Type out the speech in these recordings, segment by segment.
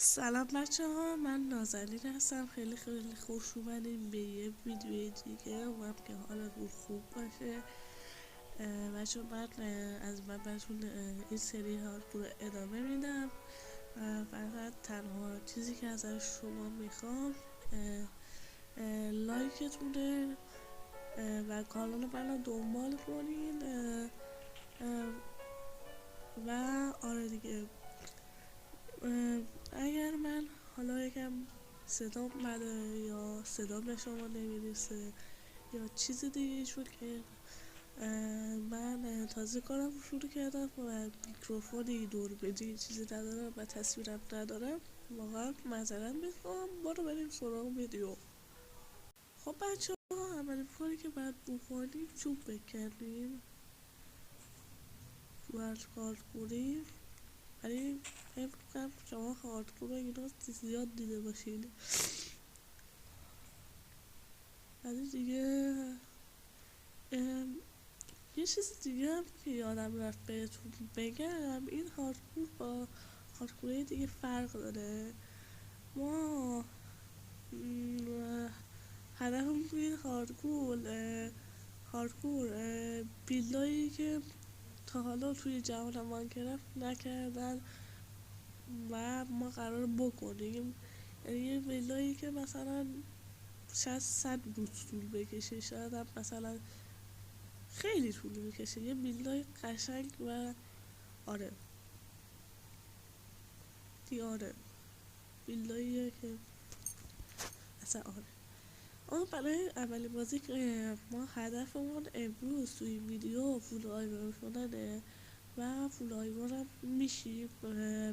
سلام بچه ها، من نازنین هستم. خیلی خیلی خوش اومدیم به یه ویدیو دیگه. امیدوارم که حالتون خوب باشه. بچه من از من بهتون این سری ها رو ادامه میدم. فقط تنها چیزی که ازش شما میخوام لایکتونه و کانال من رو دنبال کنین. و آره دیگه، اگر من حالا یکم صدام بده یا صدام به شما نمیرسه یا چیز دیگه شد که من تازه کارم شروع کردم و میکروفونی دور بدی چیزی ندارم و تصویرم ندارم، واقعا معذرت میخوام. برو بریم سراغ ویدیو. خب بچه ها، اولین کاری که باید بکنیم چوب بکنیم تو هر کار کنیم. ولی فکر کنم شما هاردکور اینا زیاد دیده باشید. ولی دیگه یه چیز دیگه هم که یادم رفت بهتون بگم، این هاردکور با هاردکورهای دیگه فرق داره. ما هدفمون توی این هاردکور بیلدایی که تا حالا توی جهان ماینکرافت نکردن و ما قرار بکنیم. یعنی یه بیلدایی که مثلا شاید 100 روز طول بکشه، شاید هم مثلا خیلی طول میکشه. یه بیلدای قشنگ و آره آره بیلداییه که اصلا آره. اما برای اولین بازی ما هدفمون امروز توی این ویدیو فول آیرون شدنه و فول آیرون هم میشیم.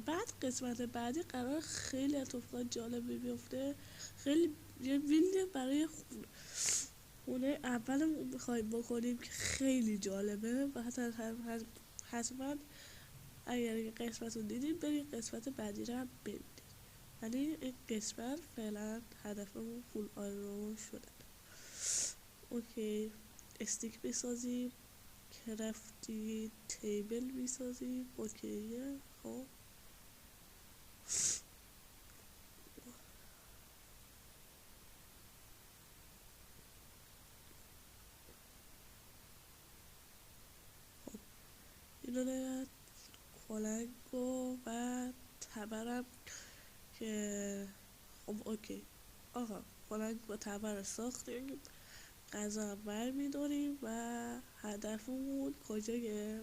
بعد قسمت بعدی قرار خیلی اتفاقات جالبی بیفته. خیلی یه ویلد برای خونه اولمون میخوایم بکنیم که خیلی جالبه و حتما اگر این قسمت رو دیدید برید قسمت بعدی رو هم ببینید. ولی این قسمت فعلا هدفمون فول آیرون شدن. اوکی، استیک بسازیم، کرافتی تیبل میسازیم. اوکیه. خب اینو نه کلنگ و تبرم که خب اوکی. آقا کلنگ با تبر ساختیم، غذا هم برمیداریم و هدفمون کجایه؟